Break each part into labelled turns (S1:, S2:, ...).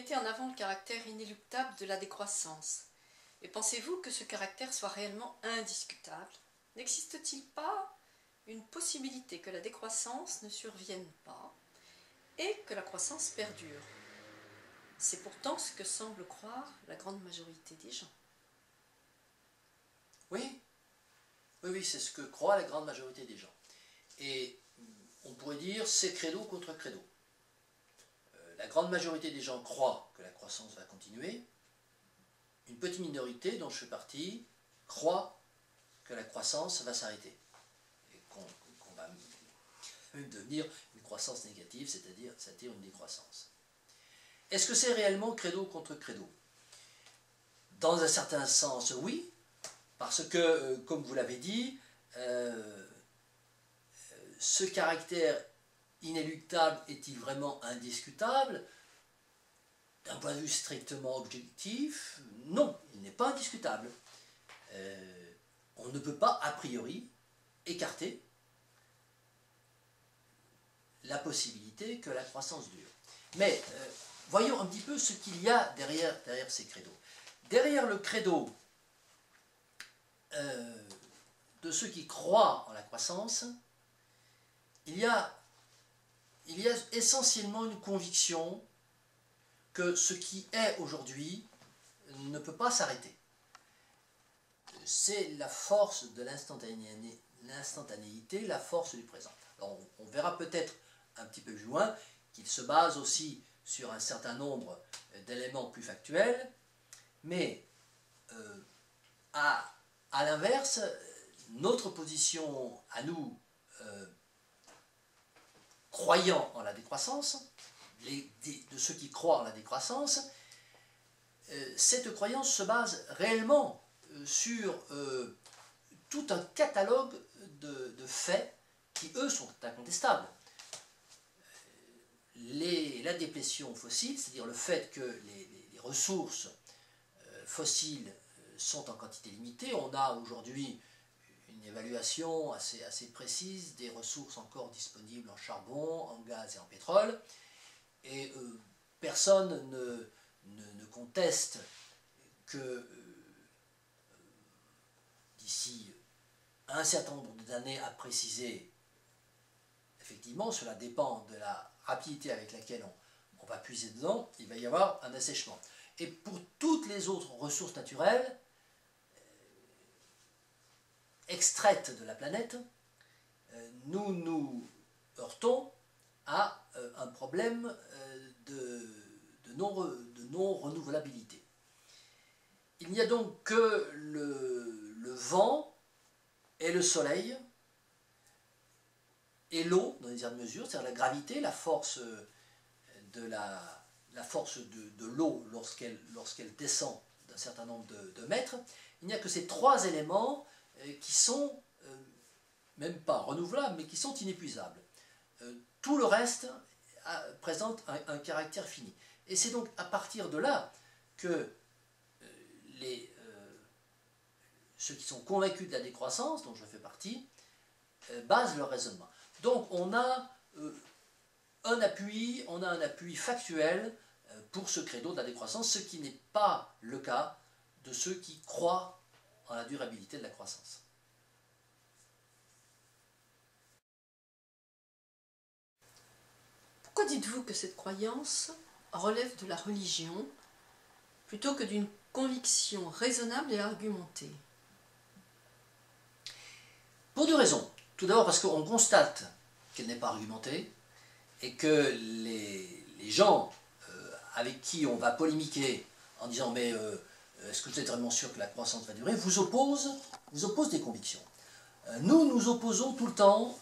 S1: mettez en avant le caractère inéluctable de la décroissance. Et pensez-vous que ce caractère soit réellement indiscutable? N'existe-t-il pas une possibilité que la décroissance ne survienne pas et que la croissance perdure? C'est pourtant ce que semble croire la grande majorité des gens.
S2: Oui, oui, c'est ce que croit la grande majorité des gens. Et on pourrait dire c'est credo contre credo. La grande majorité des gens croient que la croissance va continuer. Une petite minorité, dont je fais partie, croit que la croissance va s'arrêter. Et qu'on va devenir une croissance négative, c'est-à-dire une décroissance. Est-ce que c'est réellement credo contre credo? Dans un certain sens, oui, parce que, comme vous l'avez dit, ce caractère inéluctable est-il vraiment indiscutable? D'un point de vue strictement objectif, non, il n'est pas indiscutable. On ne peut pas, a priori, écarter la possibilité que la croissance dure. Mais voyons un petit peu ce qu'il y a derrière ces credos. Derrière le credo de ceux qui croient en la croissance, il y a essentiellement une conviction que ce qui est aujourd'hui ne peut pas s'arrêter. C'est la force de l'instantanéité, la force du présent. Alors, on verra peut-être un petit peu plus loin qu'il se base aussi sur un certain nombre d'éléments plus factuels, mais à l'inverse, notre position à nous, croyant en la décroissance, de ceux qui croient en la décroissance, cette croyance se base réellement sur tout un catalogue de faits qui, eux, sont incontestables. La déplétion fossile, c'est-à-dire le fait que les ressources fossiles sont en quantité limitée. On a aujourd'hui une évaluation assez précise des ressources encore disponibles en charbon, en gaz et en pétrole. Et personne ne conteste que d'ici un certain nombre d'années à préciser, effectivement, cela dépend de la rapidité avec laquelle on va puiser dedans, il va y avoir un assèchement. Et pour toutes les autres ressources naturelles extraites de la planète, nous nous heurtons à un problème de non-renouvelabilité. Il n'y a donc que le vent et le soleil et l'eau, dans une certaine mesure, c'est-à-dire la gravité, la force de l'eau lorsqu'elle descend d'un certain nombre de mètres. Il n'y a que ces trois éléments qui sont, même pas renouvelables, mais qui sont inépuisables. Tout le reste présente un caractère fini. Et c'est donc à partir de là que ceux qui sont convaincus de la décroissance, dont je fais partie, basent leur raisonnement. Donc on a un appui factuel pour ce credo de la décroissance, ce qui n'est pas le cas de ceux qui croient en la durabilité de la croissance.
S1: Pourquoi dites-vous que cette croyance relève de la religion plutôt que d'une conviction raisonnable et argumentée?
S2: Pour deux raisons. Tout d'abord parce qu'on constate qu'elle n'est pas argumentée et que les gens avec qui on va polémiquer en disant mais est-ce que vous êtes vraiment sûr que la croissance va durer, vous opposent des convictions. Nous opposons tout le temps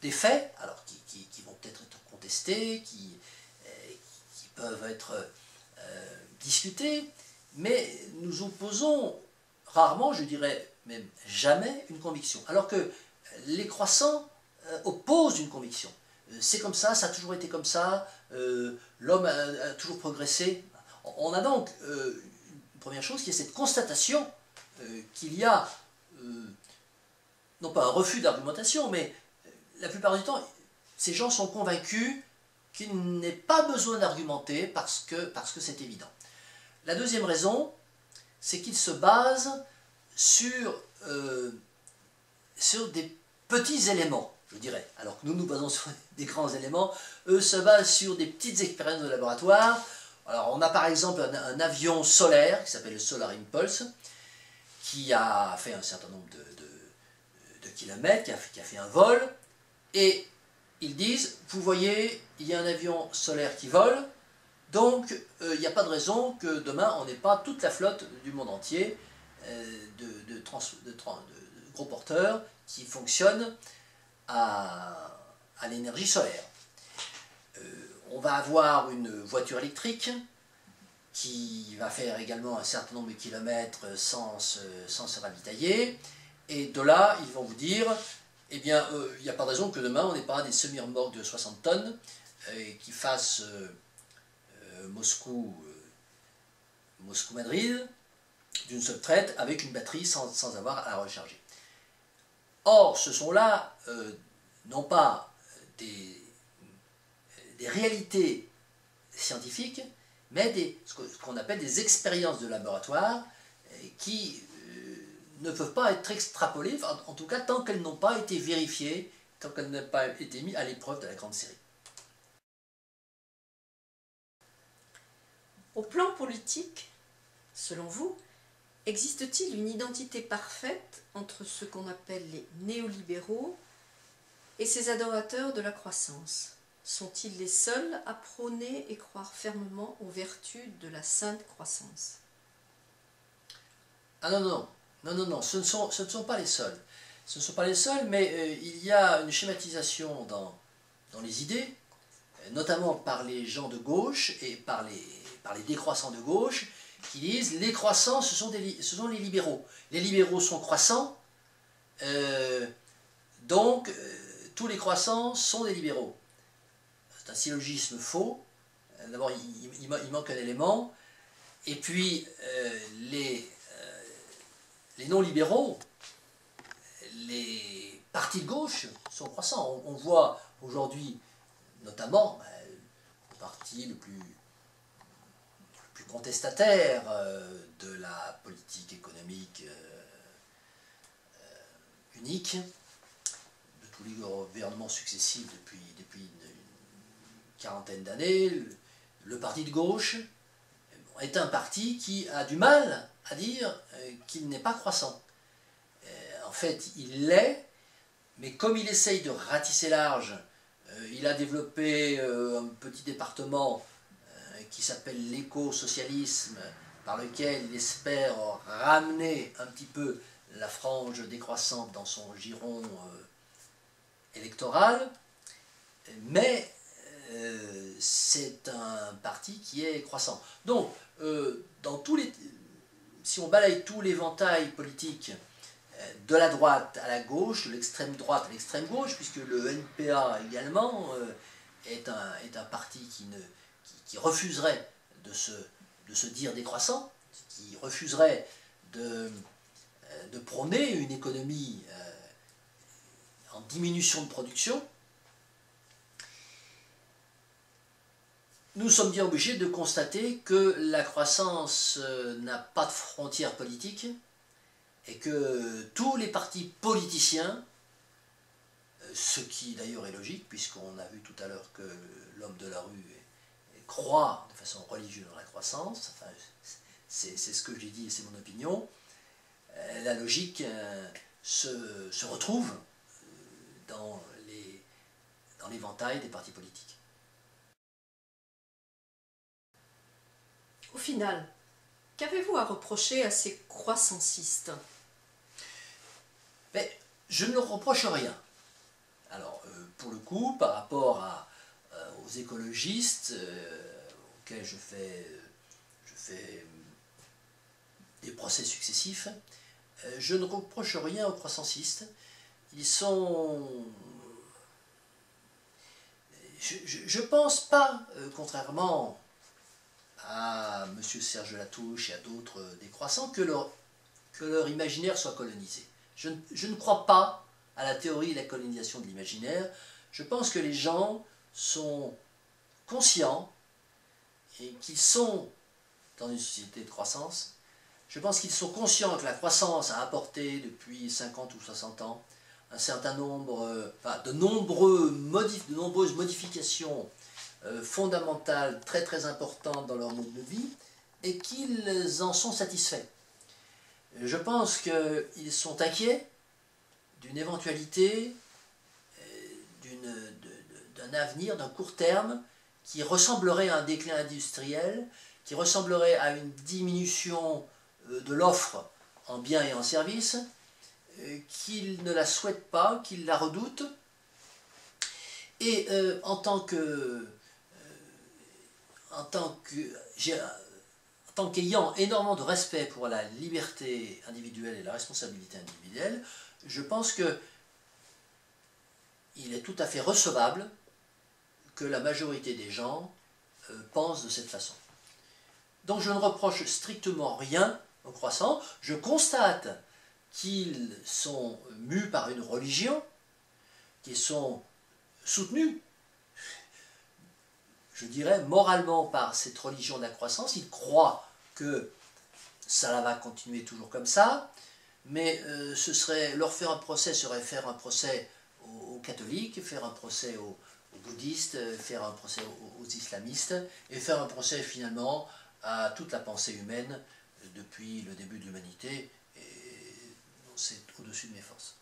S2: des faits, alors qui vont peut-être être contestés, qui peuvent être discutés, mais nous opposons rarement, je dirais même jamais, une conviction. Alors que les croissants opposent une conviction. C'est comme ça a toujours été comme ça, l'homme a toujours progressé. On a donc une première chose qui est cette constatation qu'il y a, non pas un refus d'argumentation, mais la plupart du temps, ces gens sont convaincus qu'il n'ait pas besoin d'argumenter parce que c'est évident. La deuxième raison, c'est qu'il se base sur des petits éléments, je dirais. Alors que nous nous basons sur des grands éléments, eux se basent sur des petites expériences de laboratoire. Alors on a par exemple un avion solaire qui s'appelle le Solar Impulse, qui a fait un certain nombre de kilomètres, qui a fait un vol, et ils disent, vous voyez, il y a un avion solaire qui vole, donc il n'y a pas de raison que demain on n'ait pas toute la flotte du monde entier de gros porteurs qui fonctionnent à l'énergie solaire. On va avoir une voiture électrique qui va faire également un certain nombre de kilomètres sans se ravitailler, et de là, ils vont vous dire, eh bien, il n'y a pas de raison que demain on n'ait pas des semi-remorques de 60 tonnes qui fassent Moscou-Madrid d'une seule traite avec une batterie sans avoir à la recharger. Or, ce sont là non pas des réalités scientifiques, mais ce qu'on appelle des expériences de laboratoire qui ne peuvent pas être extrapolées, en tout cas tant qu'elles n'ont pas été vérifiées, tant qu'elles n'ont pas été mises à l'épreuve de la grande série.
S1: Au plan politique, selon vous, existe-t-il une identité parfaite entre ce qu'on appelle les néolibéraux et ces adorateurs de la croissance? Sont-ils les seuls à prôner et croire fermement aux vertus de la sainte croissance?
S2: Ah non, ce ne sont pas les seuls. Ce ne sont pas les seuls, mais il y a une schématisation dans les idées, notamment par les gens de gauche et par les décroissants de gauche, qui disent les croissants, ce sont les libéraux. Les libéraux sont croissants, donc tous les croissants sont des libéraux. C'est un syllogisme faux. D'abord, il manque un élément. Et puis, les non-libéraux, les partis de gauche sont croissants. On voit aujourd'hui, notamment, le parti le plus contestataire de la politique économique unique, de tous les gouvernements successifs depuis une quarantaine d'années, le parti de gauche est un parti qui a du mal à dire qu'il n'est pas croissant. En fait, il l'est, mais comme il essaye de ratisser large, il a développé un petit département qui s'appelle l'éco-socialisme, par lequel il espère ramener un petit peu la frange décroissante dans son giron électoral, mais c'est un parti qui est croissant. Donc, si on balaye tout l'éventail politique, de la droite à la gauche, de l'extrême droite à l'extrême gauche, puisque le NPA également est un parti qui refuserait de se dire décroissant, qui refuserait de prôner une économie en diminution de production. Nous sommes bien obligés de constater que la croissance n'a pas de frontières politiques et que tous les partis politiciens, ce qui d'ailleurs est logique puisqu'on a vu tout à l'heure que l'homme de la rue croit de façon religieuse dans la croissance, enfin, c'est ce que j'ai dit et c'est mon opinion, la logique se retrouve dans l'éventail des partis politiques.
S1: Au final, qu'avez-vous à reprocher à ces croissancistes?
S2: Mais je ne leur reproche rien. Alors, pour le coup, par rapport aux écologistes auxquels je fais des procès successifs, je ne reproche rien aux croissancistes. Ils sont... Je ne pense pas, contrairement à M. Serge Latouche et à d'autres décroissants, que leur imaginaire soit colonisé. Je ne crois pas à la théorie de la colonisation de l'imaginaire. Je pense que les gens sont conscients et qu'ils sont dans une société de croissance. Je pense qu'ils sont conscients que la croissance a apporté depuis 50 ou 60 ans un certain nombre, de nombreuses modifications fondamentales très très importantes dans leur mode de vie et qu'ils en sont satisfaits. Je pense qu'ils sont inquiets d'une éventualité, d'un avenir, d'un court terme qui ressemblerait à un déclin industriel, qui ressemblerait à une diminution de l'offre en biens et en services, qu'ils ne la souhaitent pas, qu'ils la redoutent. Et en tant qu'ayant énormément de respect pour la liberté individuelle et la responsabilité individuelle, je pense que il est tout à fait recevable que la majorité des gens pensent de cette façon. Donc je ne reproche strictement rien aux croissants, je constate qu'ils sont mus par une religion, qu'ils sont soutenus, je dirais, moralement par cette religion de la croissance. Ils croient que ça va continuer toujours comme ça, mais leur faire un procès serait faire un procès aux catholiques, faire un procès aux bouddhistes, faire un procès aux islamistes, et faire un procès finalement à toute la pensée humaine depuis le début de l'humanité, et c'est au-dessus de mes forces.